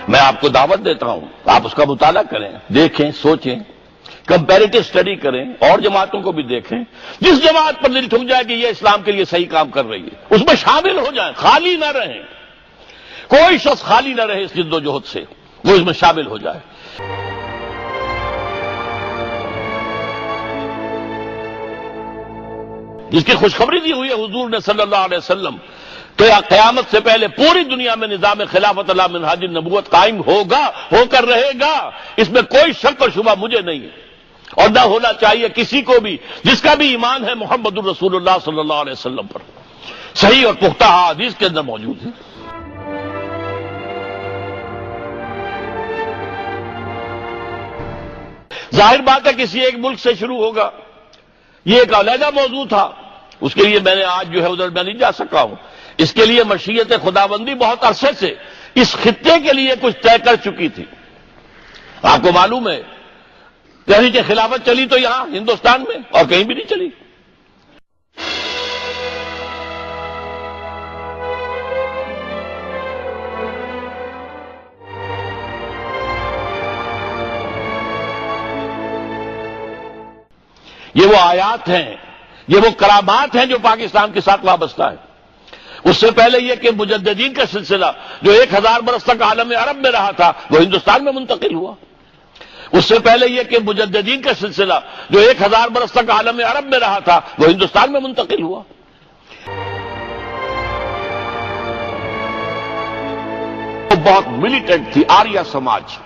میں آپ کو دعوت دیتا ہوں، آپ اس کا مطالعہ کریں، دیکھیں، سوچیں، کمپیریٹو اسٹڈی کریں، اور جماعتوں کو بھی دیکھیں۔ جس جماعت پر دل ٹھک جائے کہ یہ اسلام کے لیے صحیح کام کر رہی ہے، اس میں شامل ہو جائیں، خالی نہ رہیں۔ کوئی شخص خالی نہ رہے اس جد و جہد سے، وہ اس میں شامل ہو جائے۔ جس کی خوشخبری دی ہوئی ہے حضور نے صلی اللہ علیہ وسلم کہ قیامت سے پہلے پوری دنیا میں نظام خلافت علی منہاج النبوت قائم ہوگا، ہو کر رہے گا، اس میں کوئی شک اور شبہ مجھے نہیں ہے، اور نہ ہونا چاہیے کسی کو بھی جس کا بھی ایمان ہے محمد الرسول اللہ صلی اللہ علیہ وسلم پر، صحیح اور پختہ حدیث کے اندر موجود ہے۔ ظاہر بات ہے کسی ایک ملک سے شروع ہوگا، یہ ایک علیحدہ موضوع تھا، اس کے لیے میں نے آج جو ہے ادھر میں نہیں جا سکا ہوں۔ اس کے لیے مشیت خداوندی بہت عرصے سے اس خطے کے لیے کچھ طے کر چکی تھی۔ آپ کو معلوم ہے تحریک خلافت چلی تو یہاں ہندوستان میں، اور کہیں بھی نہیں چلی۔ یہ وہ آیات ہیں، یہ وہ کرامات ہیں جو پاکستان کے ساتھ وابستہ ہے۔ اس سے پہلے یہ کہ مجددین کا سلسلہ جو 1000 برس تک عالم عرب میں رہا تھا وہ ہندوستان میں منتقل ہوا۔ اس سے پہلے یہ کہ مجددین کا سلسلہ جو 1000 برس تک عالم عرب میں رہا تھا وہ ہندوستان میں منتقل ہوا۔ وہ بہت ملیٹنٹ تھی آریہ سماج،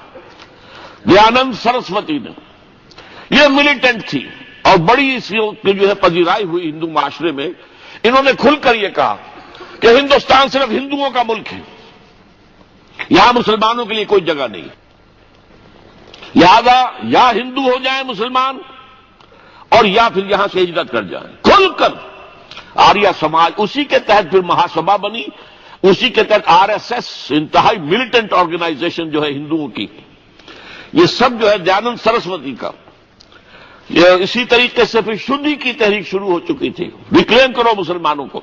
دیانند سرسوتی نے، یہ ملیٹنٹ تھی اور بڑی اسی جو ہے پذیرائی ہوئی ہندو معاشرے میں۔ انہوں نے کھل کر یہ کہا کہ ہندوستان صرف ہندوؤں کا ملک ہے، یہاں مسلمانوں کے لیے کوئی جگہ نہیں، لہذا یا ہندو ہو جائیں مسلمان اور یا پھر یہاں سے ہجرت کر جائیں۔ کھل کر آریہ سماج، اسی کے تحت پھر مہاسبھا بنی، اسی کے تحت RSS، انتہائی ملیٹنٹ آرگنائزیشن جو ہے ہندوؤں کی، یہ سب جو ہے دیانند سرسوتی کا۔ یہ اسی طریقے سے پھر شدھی کی تحریک شروع ہو چکی تھی، ریکلیم کرو مسلمانوں کو،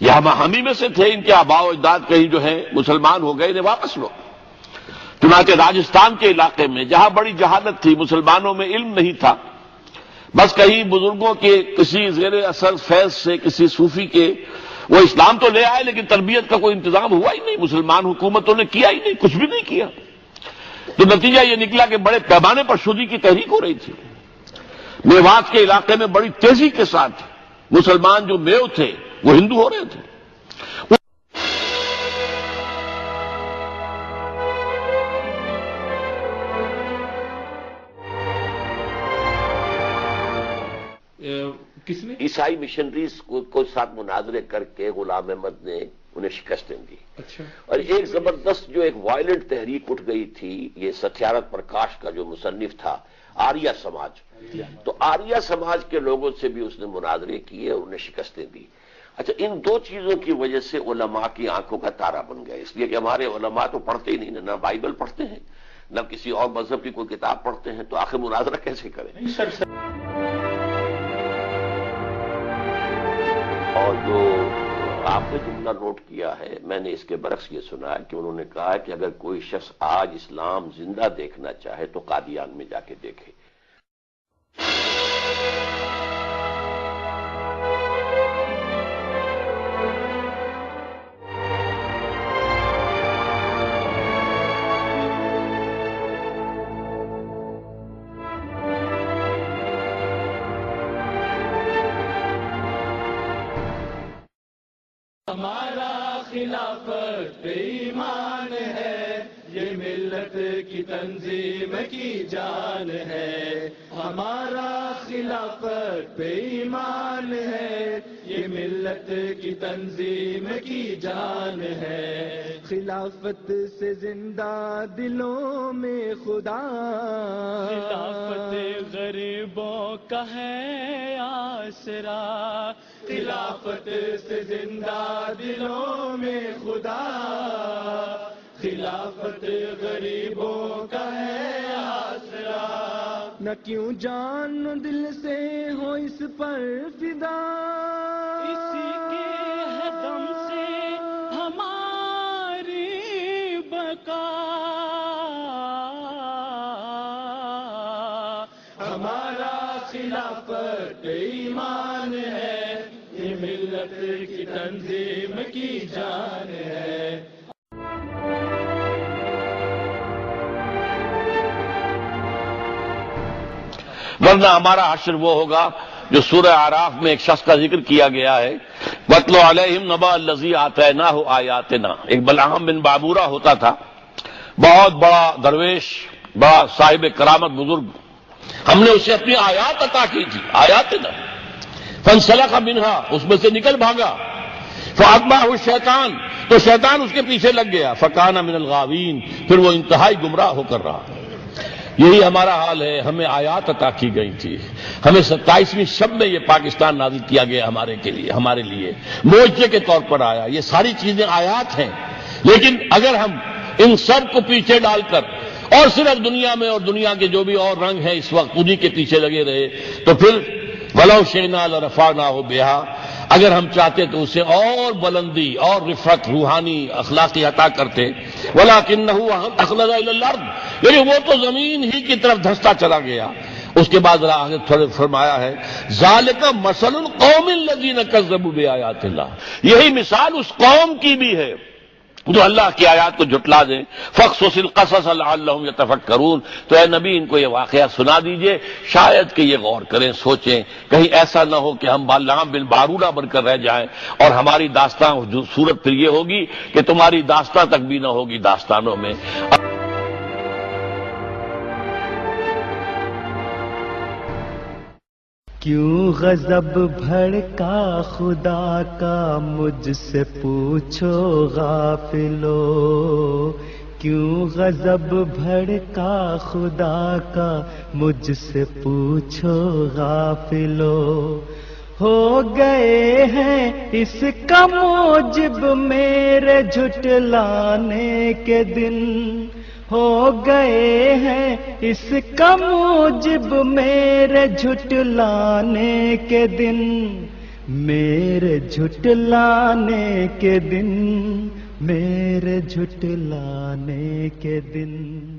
یہ ہم ہی میں سے تھے، ان کے آباء و اجداد کہیں جو ہے مسلمان ہو گئے، انہیں واپس لو۔ چنانچہ راجستھان کے علاقے میں جہاں بڑی جہالت تھی، مسلمانوں میں علم نہیں تھا، بس کہیں بزرگوں کے کسی زیر اثر فیض سے، کسی صوفی کے، وہ اسلام تو لے آئے لیکن تربیت کا کوئی انتظام ہوا ہی نہیں، مسلمان حکومتوں نے کیا ہی نہیں، کچھ بھی نہیں کیا۔ تو نتیجہ یہ نکلا کہ بڑے پیمانے پر شدھی کی تحریک ہو رہی تھی۔ میوات کے علاقے میں بڑی تیزی کے ساتھ مسلمان جو میو تھے وہ ہندو ہو رہے تھے۔ کس نے؟ عیسائی مشنریز کو ساتھ مناظرے کر کے غلام احمد نے انہیں شکستیں دی۔ اچھا۔ اور ایک زبردست جو ایک وائلنٹ تحریک اٹھ گئی تھی، یہ ستیارتھ پرکاش کا جو مصنف تھا، آریہ سماج، تو آریہ سماج کے لوگوں سے بھی اس نے مناظرے کیے اور انہیں شکستیں دی۔ اچھا، ان دو چیزوں کی وجہ سے علماء کی آنکھوں کا تارا بن گیا، اس لیے کہ ہمارے علماء تو پڑھتے ہی نہیں، نہ بائبل پڑھتے ہیں نہ کسی اور مذہب کی کوئی کتاب پڑھتے ہیں، تو آخر مناظرہ کیسے کریں؟ اور جو آپ نے جملہ نوٹ کیا ہے، میں نے اس کے برعکس یہ سنا ہے کہ انہوں نے کہا کہ اگر کوئی شخص آج اسلام زندہ دیکھنا چاہے تو قادیان میں جا کے دیکھے۔ ہمارا خلافت پہ ایمان ہے، یہ ملت کی تنظیم کی جان ہے۔ ہمارا خلافت پہ ایمان ہے، یہ ملت کی تنظیم کی جان ہے۔ خلافت سے زندہ دلوں میں خدا، خلافت غریبوں کا ہے آسرا، خلافت سے زندہ دلوں میں خدا، خلافت غریبوں کا ہے آسرا۔ نہ کیوں جان دل سے ہو اس پر فدا، اسی کے ہے دم سے ہماری بقا۔ عدالت کی تنظیم کی جان ہے. ورنہ ہمارا حشر وہ ہوگا جو سورہ اعراف میں ایک شخص کا ذکر کیا گیا ہے، وَاتْلُ عَلَيْهِمْ نَبَأَ الَّذِي آتَيْنَاهُ آيَاتِنَا. ایک بلعام بن بابورہ ہوتا تھا، بہت بڑا درویش، بڑا صاحب کرامت بزرگ. ہم نے اسے اپنی آیات عطا کی تھی، آیاتنا. فانسلخ منها، اس میں سے نکل بھاگا. فأتبعه الشیطان، تو شیطان اس کے پیچھے لگ گیا. فکان من الغاوین، پھر وہ انتہائی گمراہ ہو کر رہا. یہی ہمارا حال ہے. ہمیں آیات عطا کی گئی تھی، ہمیں 27ویں شب میں یہ پاکستان نازل کیا گیا ہمارے لیے معجزے کے طور پر آیا. یہ ساری چیزیں آیات ہیں. لیکن اگر ہم ان سب کو پیچھے ڈال کر اور صرف دنیا میں اور دنیا کے جو بھی اور رنگ ہیں اس وقت انہی کے پیچھے لگے رہے تو پھر وَلَوْ شِئْنَا لَرَفَعْنَاهُ بِهَا، اگر ہم چاہتے تو اسے اور بلندی اور رفعت روحانی اخلاقی عطا کرتے. وَلَكِنَّهُ أَخْلَدَ إِلَى الْأَرْضِ، لیکن وہ تو زمین ہی کی طرف دھستا چلا گیا. اس کے بعد آگے تھوڑے فرمایا ہے ذَلِكَ مَثَلُ الْقَوْمِ الَّذِينَ كَذَّبُوا بِآيَاتِ اللَّهِ، یہی مثال اس قوم کی بھی ہے جو اللہ کی آیات کو جھٹلا دیں. فَقْصُصِ الْقَصَصَ لَعَلَّهُمْ يَتَفَكَّرُونَ، تو اے نبی ان کو یہ واقعہ سنا دیجئے، شاید کہ یہ غور کریں، سوچیں. کہیں ایسا نہ ہو کہ ہم بلعام بن بارورہ بن کر رہ جائیں اور ہماری داستان صورت پھر یہ ہوگی کہ تمہاری داستان تک بھی نہ ہوگی داستانوں میں. کیوں غضب بھڑکا خدا کا مجھ سے پوچھو غافلو، کیوں غضب بھڑکا خدا کا مجھ سے پوچھو غافلو. ہو گئے ہیں اس کا موجب میرے جھٹلانے کے دن، ہو گئے ہیں اس کا موجب میرے جھٹلانے کے دن، میرے جھٹلانے کے دن، میرے جھٹلانے کے دن.